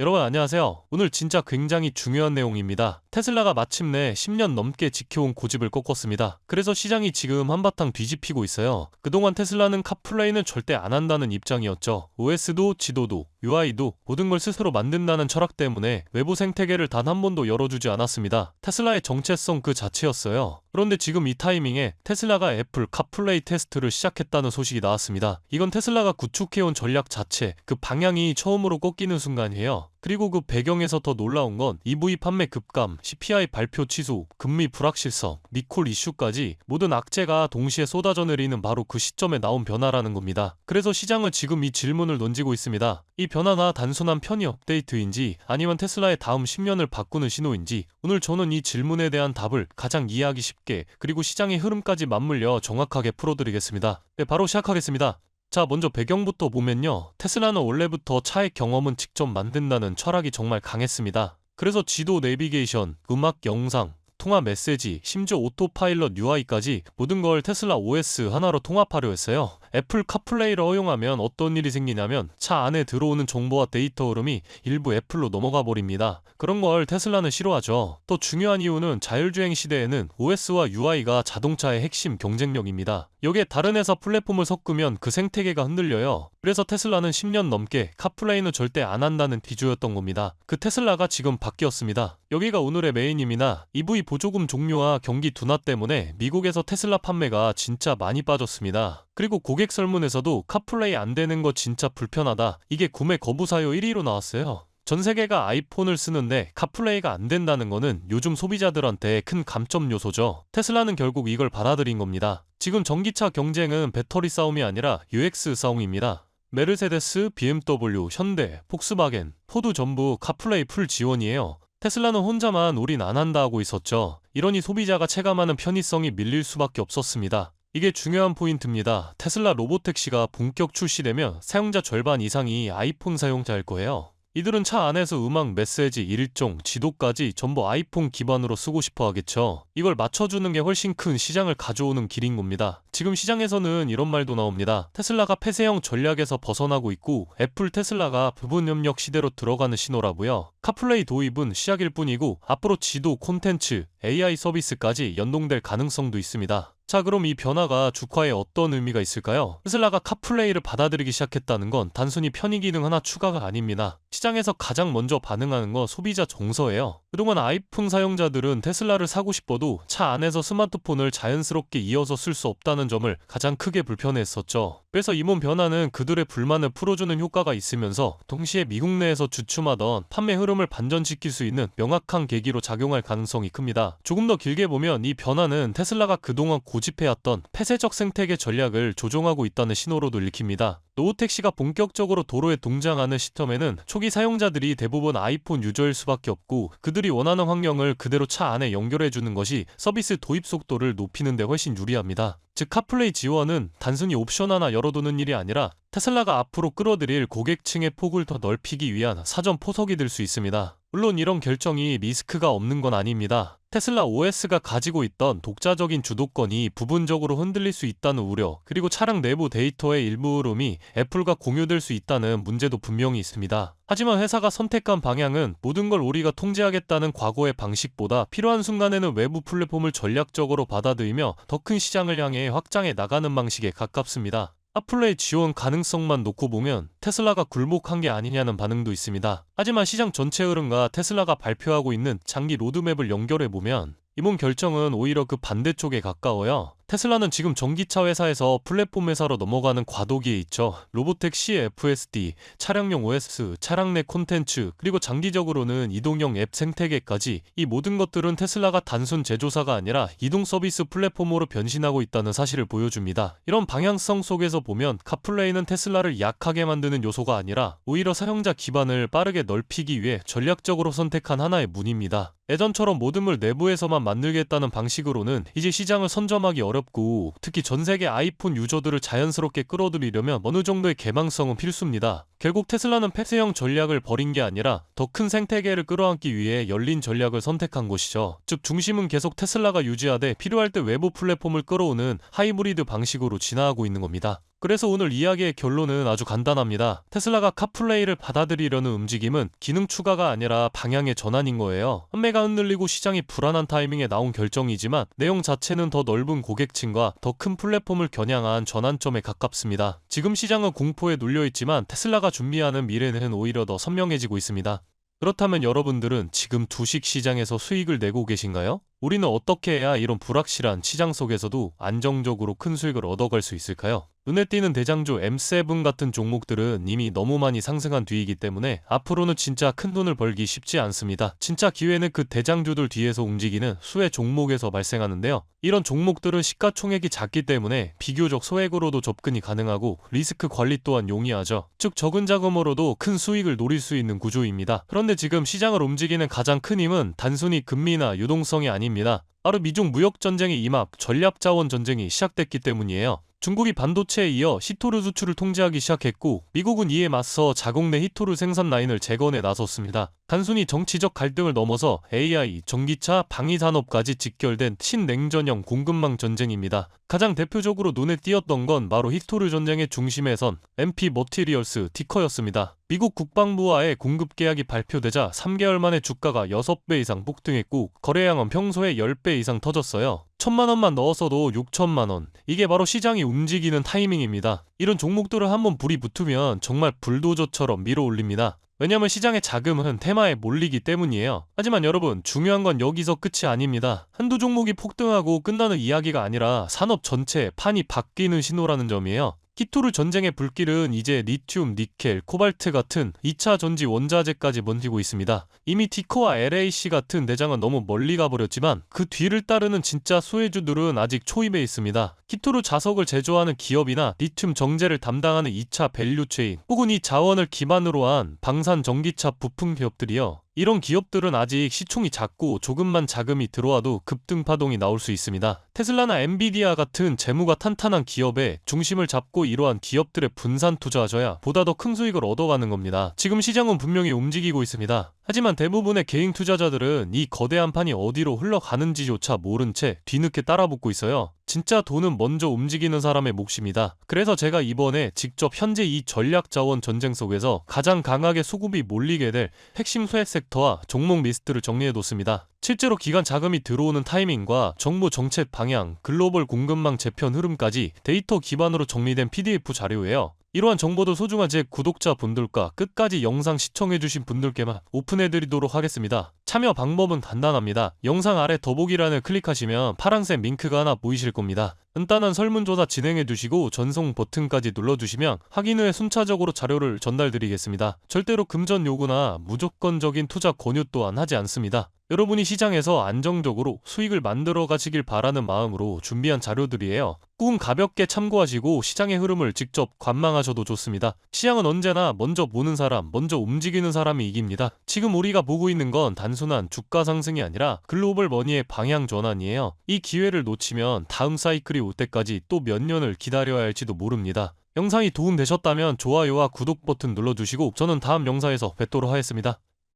여러분 안녕하세요. 오늘 진짜 굉장히 중요한 내용입니다. 테슬라가 마침내 10년 넘게 지켜온 고집을 꺾었습니다. 그래서 시장이 지금 한바탕 뒤집히고 있어요. 그동안 테슬라는 카플레이는 절대 안 한다는 입장이었죠. OS도 지도도 UI도 모든 걸 스스로 만든다는 철학 때문에 외부 생태계를 단 한 번도 열어주지 않았습니다. 테슬라의 정체성 그 자체였어요. 그런데 지금 이 타이밍에 테슬라가 애플 카플레이 테스트를 시작했다는 소식이 나왔습니다. 이건 테슬라가 구축해온 전략 자체, 그 방향이 처음으로 꺾이는 순간이에요. 그리고 그 배경에서 더 놀라운 건 EV 판매 급감, CPI 발표 취소, 금리 불확실성, 리콜 이슈까지 모든 악재가 동시에 쏟아져 내리는 바로 그 시점에 나온 변화라는 겁니다. 그래서 시장은 지금 이 질문을 던지고 있습니다. 이 변화가 단순한 편의 업데이트인지 아니면 테슬라의 다음 10년을 바꾸는 신호인지 오늘 저는 이 질문에 대한 답을 가장 이해하기 쉽게 그리고 시장의 흐름까지 맞물려 정확하게 풀어드리겠습니다. 네, 바로 시작하겠습니다. 자, 먼저 배경부터 보면요. 테슬라는 원래부터 차의 경험은 직접 만든다는 철학이 정말 강했습니다. 그래서 지도 내비게이션, 음악, 영상, 통화 메시지, 심지어 오토파일럿 UI까지 모든 걸 테슬라 OS 하나로 통합하려 했어요. 애플 카플레이를 허용하면 어떤 일이 생기냐면 차 안에 들어오는 정보와 데이터 흐름이 일부 애플로 넘어가 버립니다. 그런 걸 테슬라는 싫어하죠. 또 중요한 이유는 자율주행 시대에는 OS와 UI가 자동차의 핵심 경쟁력입니다. 여기에 다른 회사 플랫폼을 섞으면 그 생태계가 흔들려요. 그래서 테슬라는 10년 넘게 카플레이는 절대 안 한다는 기조였던 겁니다. 그 테슬라가 지금 바뀌었습니다. 여기가 오늘의 메인입니다. EV 보조금 종료와 경기 둔화 때문에 미국에서 테슬라 판매가 진짜 많이 빠졌습니다. 그리고 고객 설문에서도 카플레이 안 되는 거 진짜 불편하다. 이게 구매 거부 사유 1위로 나왔어요. 전 세계가 아이폰을 쓰는데 카플레이가 안 된다는 거는 요즘 소비자들한테 큰 감점 요소죠. 테슬라는 결국 이걸 받아들인 겁니다. 지금 전기차 경쟁은 배터리 싸움이 아니라 UX 싸움입니다. 메르세데스, BMW, 현대, 폭스바겐, 포드 전부 카플레이 풀 지원이에요. 테슬라는 혼자만 우린 안 한다 하고 있었죠. 이러니 소비자가 체감하는 편의성이 밀릴 수밖에 없었습니다. 이게 중요한 포인트입니다. 테슬라 로보택시가 본격 출시되면 사용자 절반 이상이 아이폰 사용자일 거예요. 이들은 차 안에서 음악, 메시지, 일정, 지도까지 전부 아이폰 기반으로 쓰고 싶어 하겠죠. 이걸 맞춰주는 게 훨씬 큰 시장을 가져오는 길인 겁니다. 지금 시장에서는 이런 말도 나옵니다. 테슬라가 폐쇄형 전략에서 벗어나고 있고 애플 테슬라가 부분 협력 시대로 들어가는 신호라고요. 카플레이 도입은 시작일 뿐이고 앞으로 지도, 콘텐츠, AI 서비스까지 연동될 가능성도 있습니다. 자, 그럼 이 변화가 주가에 어떤 의미가 있을까요? 테슬라가 카플레이를 받아들이기 시작했다는 건 단순히 편의 기능 하나 추가가 아닙니다. 시장에서 가장 먼저 반응하는 건 소비자 정서예요. 그동안 아이폰 사용자들은 테슬라를 사고 싶어도 차 안에서 스마트폰을 자연스럽게 이어서 쓸 수 없다는 점을 가장 크게 불편해했었죠. 그래서 이번 변화는 그들의 불만을 풀어주는 효과가 있으면서 동시에 미국 내에서 주춤하던 판매 흐름을 반전시킬 수 있는 명확한 계기로 작용할 가능성이 큽니다. 조금 더 길게 보면 이 변화는 테슬라가 그동안 고집해왔던 폐쇄적 생태계 전략을 조종하고 있다는 신호로도 읽힙니다. 로보택시가 본격적으로 도로에 등장하는 시점에는 초기 사용자들이 대부분 아이폰 유저일 수밖에 없고 그들이 원하는 환경을 그대로 차 안에 연결해주는 것이 서비스 도입 속도를 높이는 데 훨씬 유리합니다. 즉 카플레이 지원은 단순히 옵션 하나 열어두는 일이 아니라 테슬라가 앞으로 끌어들일 고객층의 폭을 더 넓히기 위한 사전 포석이 될 수 있습니다. 물론 이런 결정이 리스크가 없는 건 아닙니다. 테슬라 OS가 가지고 있던 독자적인 주도권이 부분적으로 흔들릴 수 있다는 우려, 그리고 차량 내부 데이터의 일부 흐름이 애플과 공유될 수 있다는 문제도 분명히 있습니다. 하지만 회사가 선택한 방향은 모든 걸 우리가 통제하겠다는 과거의 방식보다 필요한 순간에는 외부 플랫폼을 전략적으로 받아들이며 더 큰 시장을 향해 확장해 나가는 방식에 가깝습니다. 카플레이 지원 가능성만 놓고 보면 테슬라가 굴복한 게 아니냐는 반응도 있습니다. 하지만 시장 전체 흐름과 테슬라가 발표하고 있는 장기 로드맵을 연결해보면 이번 결정은 오히려 그 반대쪽에 가까워요. 테슬라는 지금 전기차 회사에서 플랫폼 회사로 넘어가는 과도기에 있죠. 로보택시 FSD, 차량용 OS, 차량 내 콘텐츠, 그리고 장기적으로는 이동형 앱 생태계까지 이 모든 것들은 테슬라가 단순 제조사가 아니라 이동 서비스 플랫폼으로 변신하고 있다는 사실을 보여줍니다. 이런 방향성 속에서 보면 카플레이는 테슬라를 약하게 만드는 요소가 아니라 오히려 사용자 기반을 빠르게 넓히기 위해 전략적으로 선택한 하나의 문입니다. 예전처럼 모든 걸 내부에서만 만들겠다는 방식으로는 이제 시장을 선점하기 어렵고 특히 전세계 아이폰 유저들을 자연스럽게 끌어들이려면 어느 정도의 개방성은 필수입니다. 결국 테슬라는 폐쇄형 전략을 버린 게 아니라 더 큰 생태계를 끌어안기 위해 열린 전략을 선택한 것이죠. 즉 중심은 계속 테슬라가 유지하되 필요할 때 외부 플랫폼을 끌어오는 하이브리드 방식으로 진화하고 있는 겁니다. 그래서 오늘 이야기의 결론은 아주 간단합니다. 테슬라가 카플레이를 받아들이려는 움직임은 기능 추가가 아니라 방향의 전환인 거예요. 판매가 흔들리고 시장이 불안한 타이밍에 나온 결정이지만 내용 자체는 더 넓은 고객층과 더 큰 플랫폼을 겨냥한 전환점에 가깝습니다. 지금 시장은 공포에 눌려있지만 테슬라가 준비하는 미래는 오히려 더 선명해지고 있습니다. 그렇다면 여러분들은 지금 주식 시장에서 수익을 내고 계신가요? 우리는 어떻게 해야 이런 불확실한 시장 속에서도 안정적으로 큰 수익을 얻어갈 수 있을까요? 눈에 띄는 대장주 M7 같은 종목들은 이미 너무 많이 상승한 뒤이기 때문에 앞으로는 진짜 큰 돈을 벌기 쉽지 않습니다. 진짜 기회는 그 대장주들 뒤에서 움직이는 수혜 종목에서 발생하는데요. 이런 종목들은 시가총액이 작기 때문에 비교적 소액으로도 접근이 가능하고 리스크 관리 또한 용이하죠. 즉 적은 자금으로도 큰 수익을 노릴 수 있는 구조입니다. 그런데 지금 시장을 움직이는 가장 큰 힘은 단순히 금리나 유동성이 아닙니다. 바로 미중 무역 전쟁의 임합, 전략 자원 전쟁이 시작됐기 때문이에요. 중국이 반도체에 이어 히토르 수출을 통제하기 시작했고 미국은 이에 맞서 자국 내 히토르 생산 라인을 재건에 나섰습니다. 단순히 정치적 갈등을 넘어서 AI, 전기차, 방위산업까지 직결된 신냉전형 공급망 전쟁입니다. 가장 대표적으로 눈에 띄었던 건 바로 히토르 전쟁의 중심에 선 MP 머티리얼스 티커였습니다. 미국 국방부와의 공급 계약이 발표되자 3개월 만에 주가가 6배 이상 폭등했고 거래량은 평소에 10배 이상 터졌어요. 1,000만 원만 넣었어도 6천만 원. 이게 바로 시장이 움직이는 타이밍입니다. 이런 종목들을 한번 불이 붙으면 정말 불도저처럼 밀어올립니다. 왜냐면 시장의 자금은 테마에 몰리기 때문이에요. 하지만 여러분, 중요한 건 여기서 끝이 아닙니다. 한두 종목이 폭등하고 끝나는 이야기가 아니라 산업 전체의 판이 바뀌는 신호라는 점이에요. 히토르 전쟁의 불길은 이제 리튬, 니켈, 코발트 같은 2차 전지 원자재까지 번지고 있습니다. 이미 티커와 LAC 같은 대장은 너무 멀리 가버렸지만 그 뒤를 따르는 진짜 수혜주들은 아직 초입에 있습니다. 히토르 자석을 제조하는 기업이나 리튬 정제를 담당하는 2차 밸류체인 혹은 이 자원을 기반으로 한 방산 전기차 부품 기업들이요. 이런 기업들은 아직 시총이 작고 조금만 자금이 들어와도 급등 파동이 나올 수 있습니다. 테슬라나 엔비디아 같은 재무가 탄탄한 기업에 중심을 잡고 이러한 기업들의 분산 투자하셔야 보다 더 큰 수익을 얻어가는 겁니다. 지금 시장은 분명히 움직이고 있습니다. 하지만 대부분의 개인 투자자들은 이 거대한 판이 어디로 흘러가는지조차 모른 채 뒤늦게 따라붙고 있어요. 진짜 돈은 먼저 움직이는 사람의 몫입니다. 그래서 제가 이번에 직접 현재 이 전략 자원 전쟁 속에서 가장 강하게 수급이 몰리게 될 핵심 수혜 섹터와 종목 리스트를 정리해뒀습니다. 실제로 기관 자금이 들어오는 타이밍과 정부 정책 방향, 글로벌 공급망 재편 흐름까지 데이터 기반으로 정리된 PDF 자료예요. 이러한 정보도 소중한 제 구독자분들과 끝까지 영상 시청해주신 분들께만 오픈해드리도록 하겠습니다. 참여 방법은 간단합니다. 영상 아래 더보기란을 클릭하시면 파란색 링크가 하나 보이실 겁니다. 간단한 설문조사 진행해두시고 전송 버튼까지 눌러주시면 확인 후에 순차적으로 자료를 전달드리겠습니다. 절대로 금전 요구나 무조건적인 투자 권유 또한 하지 않습니다. 여러분이 시장에서 안정적으로 수익을 만들어 가시길 바라는 마음으로 준비한 자료들이에요. 꾹 가볍게 참고하시고 시장의 흐름을 직접 관망하셔도 좋습니다. 시장은 언제나 먼저 보는 사람, 먼저 움직이는 사람이 이깁니다. 지금 우리가 보고 있는 건 단순한 주가 상승이 아니라 글로벌 머니의 방향 전환이에요. 이 기회를 놓치면 다음 사이클이 올 때까지 또 몇 년을 기다려야 할지도 모릅니다. 영상이 도움되셨다면 좋아요와 구독 버튼 눌러주시고 저는 다음 영상에서 뵙도록 하겠습니다.